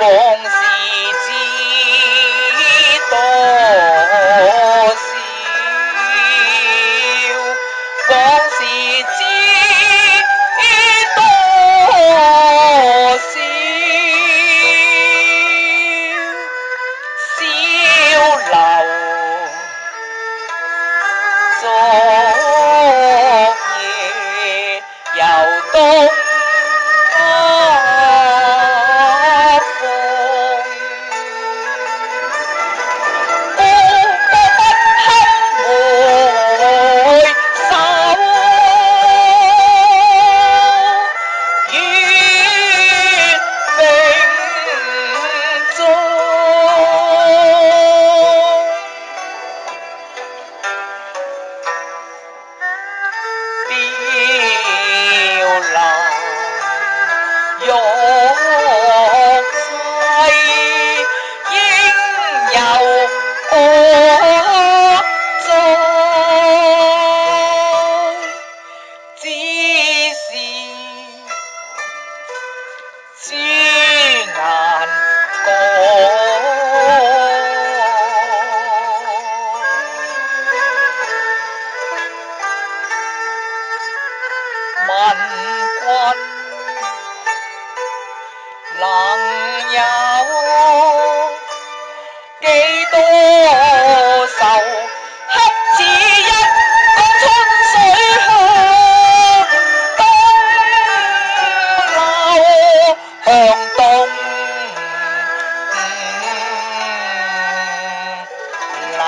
往事知多少，往事知多少，小樓昨夜又東玉砌應有可栽，只是朱顏改。問君能有幾多愁，恰似一江春水向東流，向東流。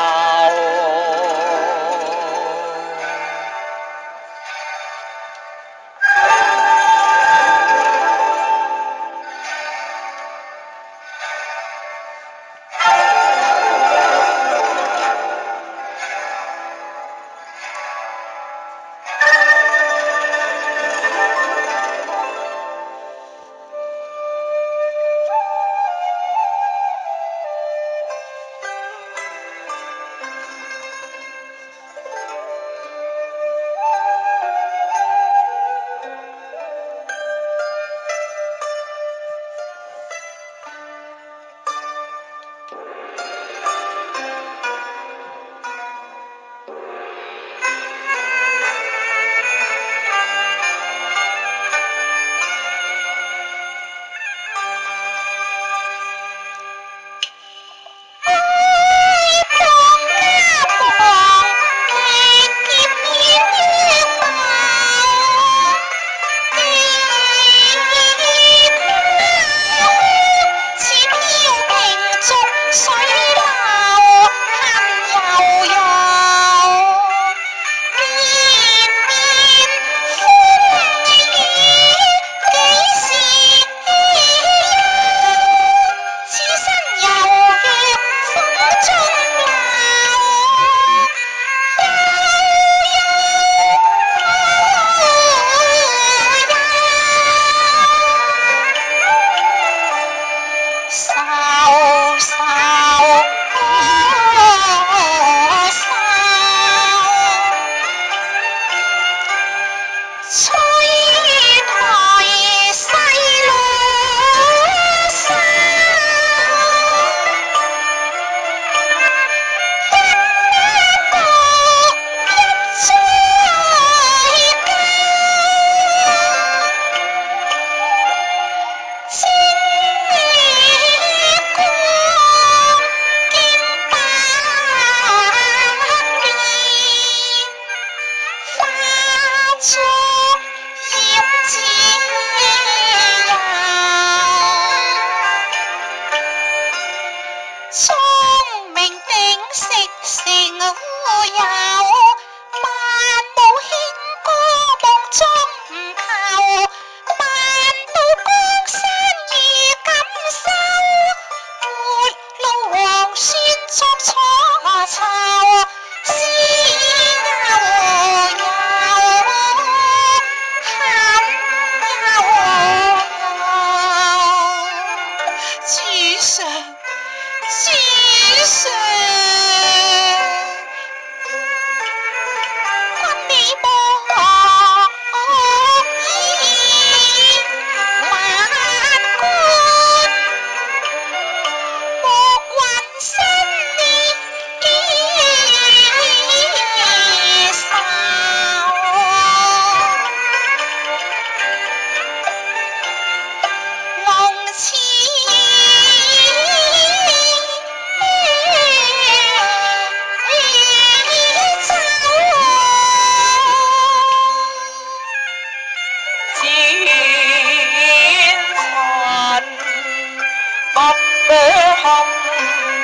堪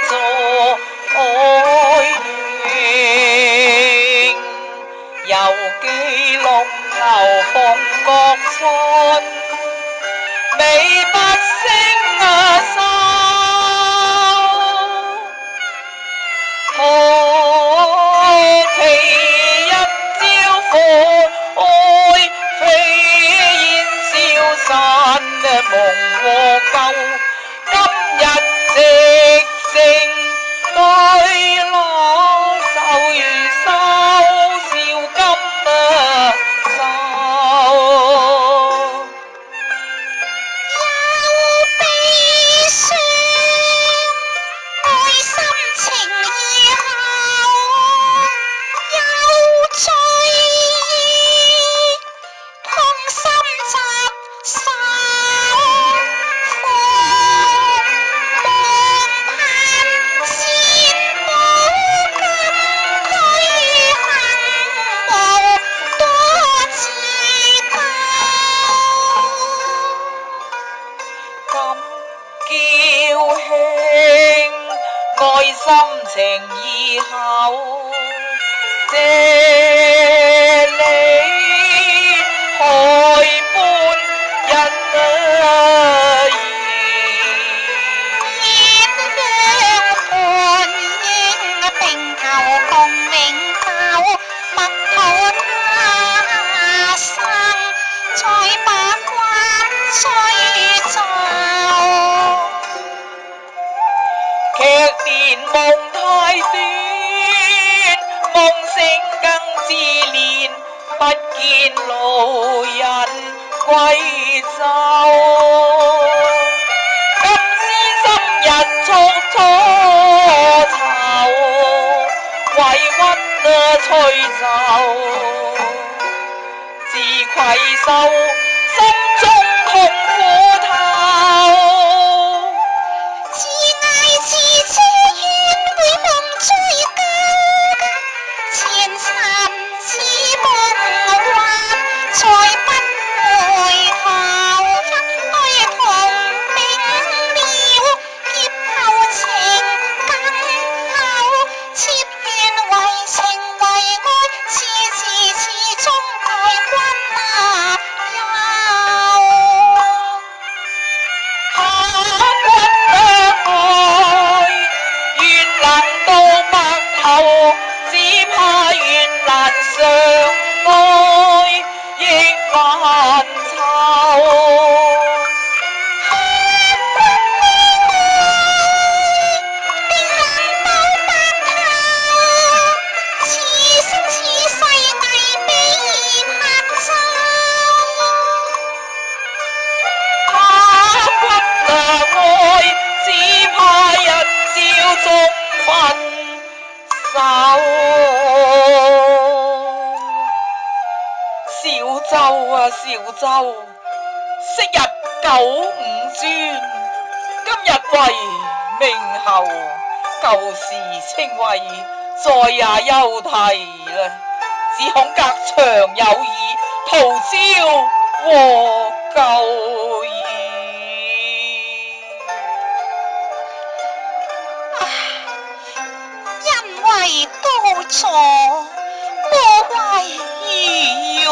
做愛緣，猶記龍牛鳳閣春，美不勝收。何其一朝歡，飛煙消散夢和舊。今日直成對落，就如收笑今收。有悲傷，愛心情意厚，有醉意，痛心疾首。盼仙寶金推行無多次頭。咁叫興，愛心情意厚，謝你害般人兒。鴛鴦伴應並頭共永久，默禱他生再把關追奏。劇年夢太短，夢醒更自憐，不見路人歸走。今先生日促愁，委屈吹奏，自愧疚，心中痛苦透。自嗌自嗟怨會夢追究，前塵似夢幻，再不回頭。一對同命了，劫後情更厚。妾願為情為愛，始終大君下君愛，願能到白頭，只怕願難相愛，亦還愁。小舟啊小舟，昔日9五磚，今日為名后，舊時稱謂再也休提啦，只恐隔牆有耳，徒招和舊兒。因為多助，魔怪意欲，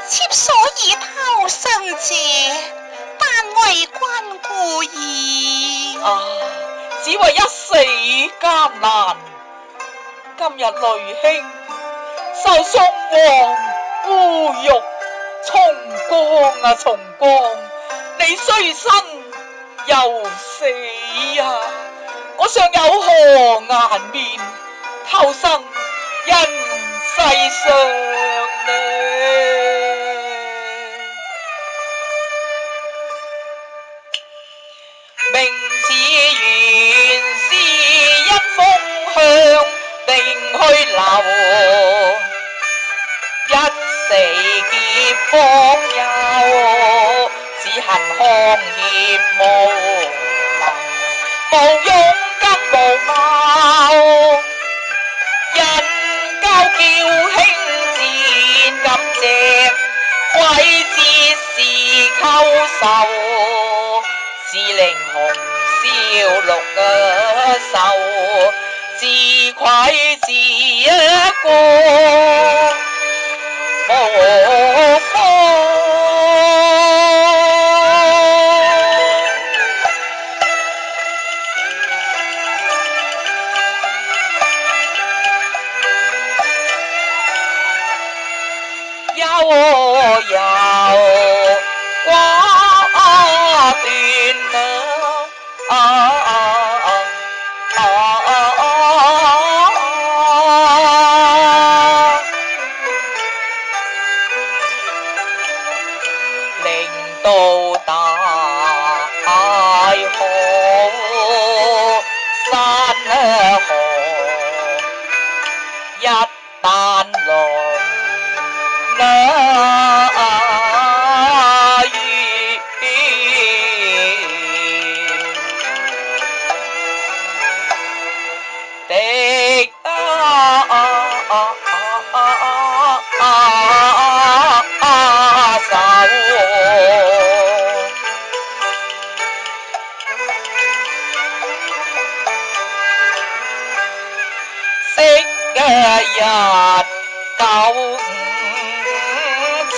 妾所以偷生者，但為君故矣。只為一死艱難，今日淚兄受宋王污辱，重光啊重光，你雖生又死啊，我尚有何顏面偷生人世上呢？明似原是因風向定去留，一死劫方休，只恨康協無能，無勇更無謀，人交叫輕賤感謝，鬼知是溝仇，是靈紅絲六受，自愧自過無方。悠悠寡斷令到大河山河一旦淪落於敵手。昔日九五轉，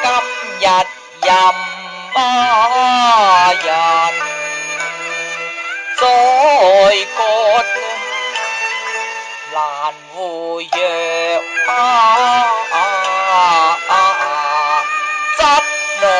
今日任人宰割，難回約質量。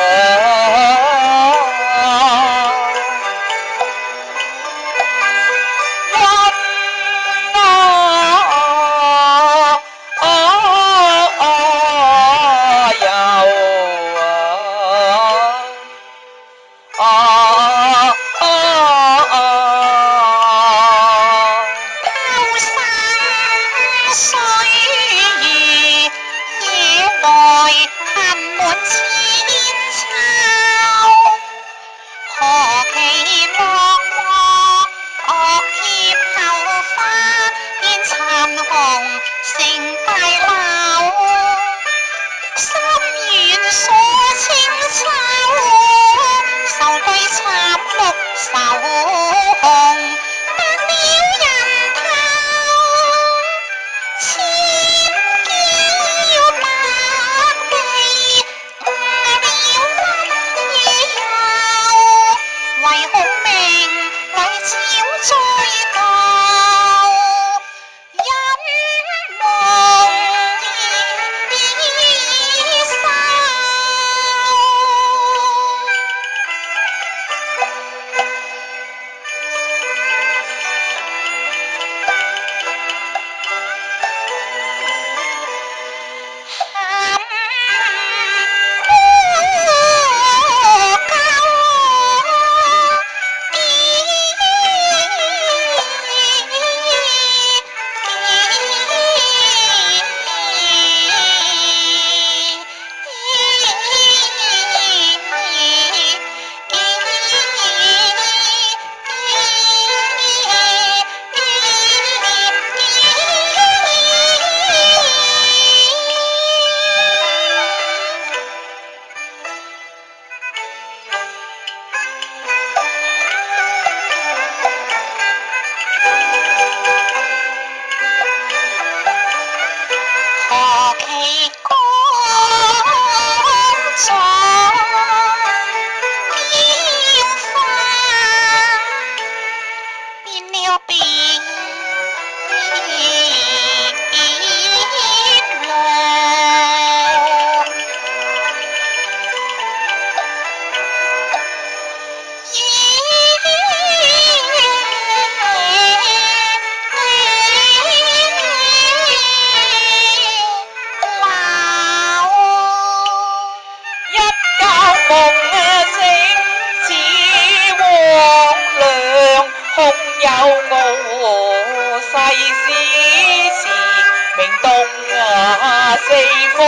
四方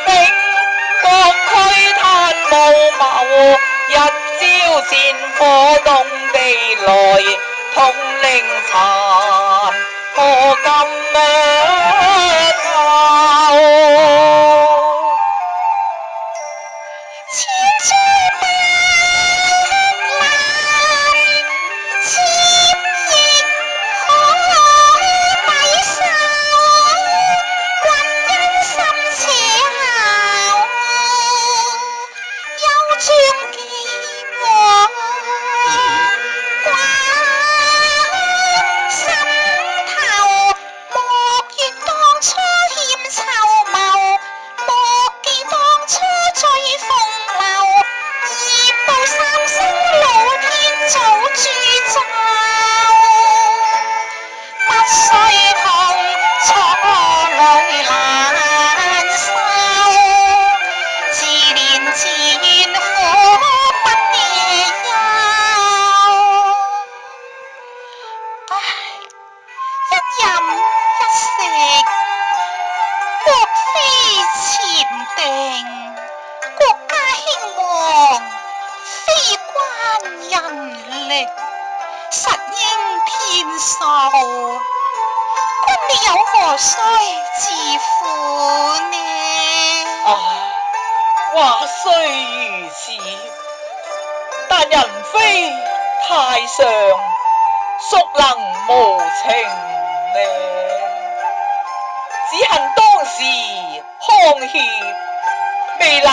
兵國驅炭無謀，日朝戰火動地來，統領殘破金頭。千載早鑄造，不須同錯淚難收，自憐自怨苦不休。唉，一飲一食，國非前定，國家興旺，非關人力，實應天授。君你有何須自負呢？話雖如此，但人非太上，孰能無情呢？只恨當時康協未能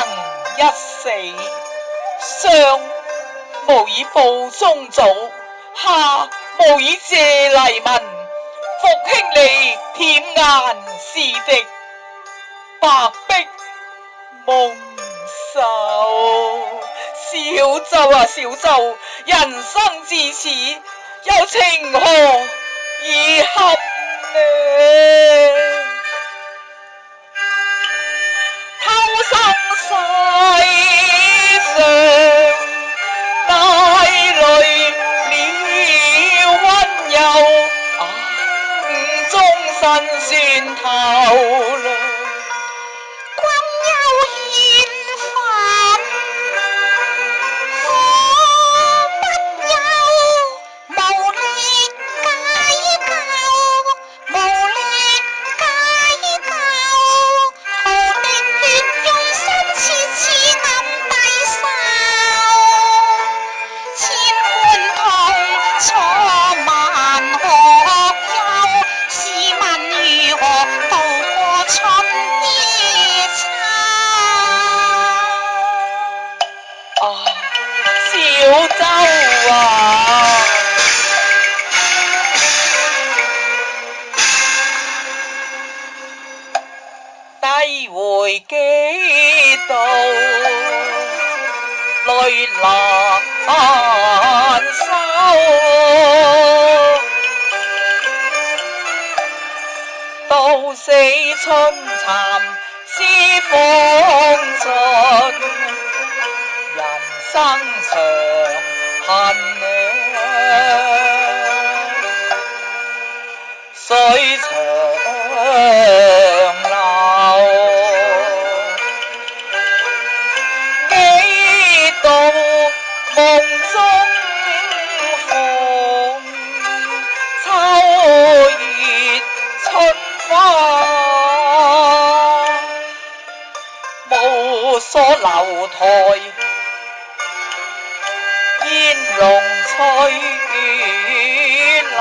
一死，上無以報宗祖，下無以謝黎民，復興你舔顏是敵，白璧蒙羞。小舟啊小舟，人生至此，有情何以堪呢？偷生世上，帶淚了溫柔，誤終身算頭顱。君有怨憤，我不休，無力解救，無力解救，徒滴血用心切齒暗抵受，千般痛楚萬何休，試問如何渡過春夜秋？小舟啊，低回幾度，淚難收。到死春蠶絲方盡，人生長恨水長流，幾度夢中逢，秋月春花，無所樓台，煙籠翠柳，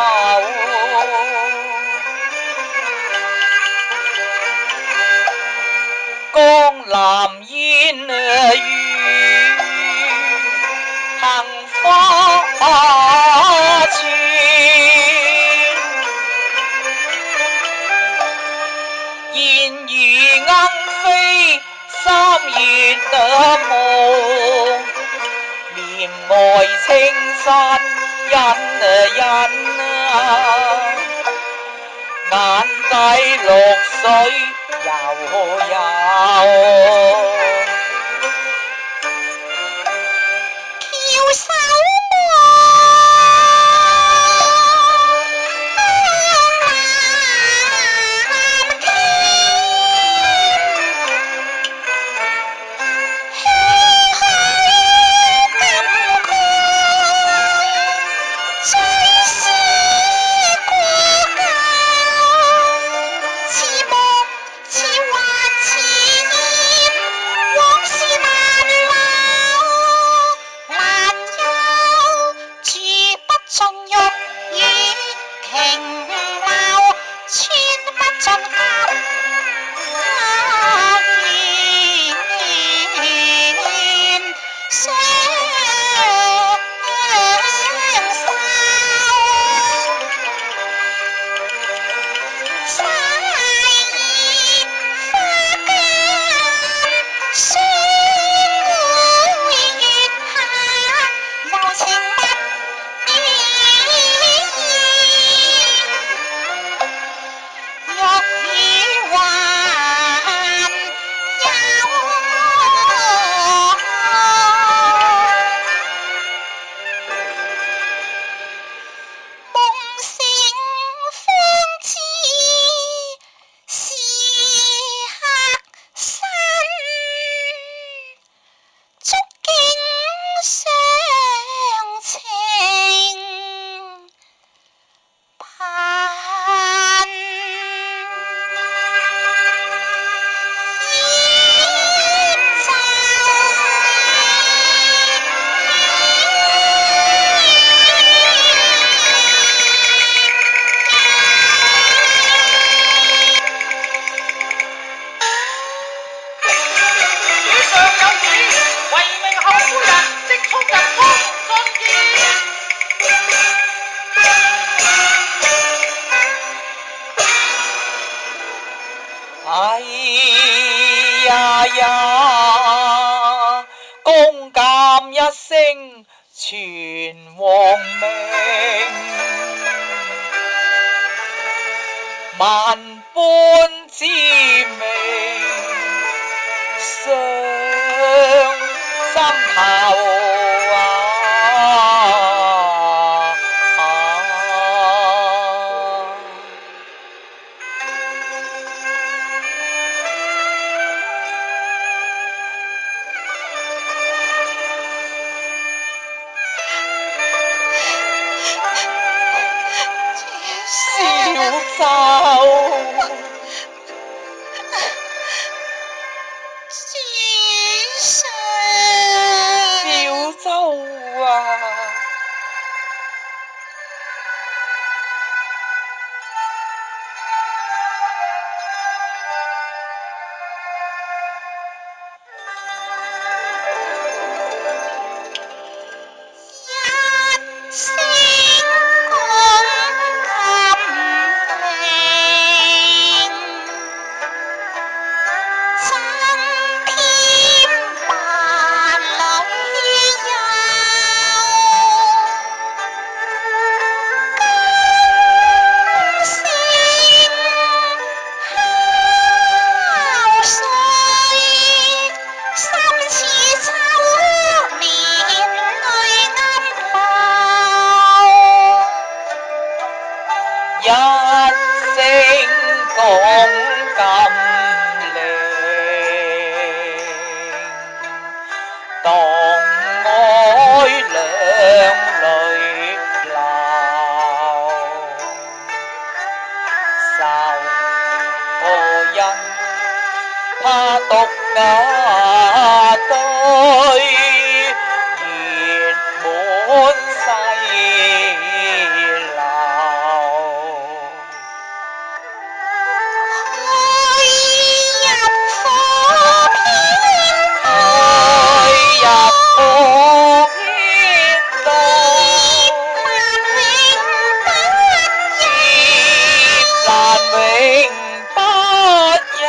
江南煙雨，杏花村，燕如鶯飛三月暮，簾外青山隱眼底綠水悠悠。翹首望藍天，唏噓感慨，追思過舊，似夢似幻似哎呀呀，公監一聲傳王命，萬般滋味上心頭小舟啊！一聲講禁令，當愛兩淚流，愁何人怕獨啞對，月滿西樓。難永不休。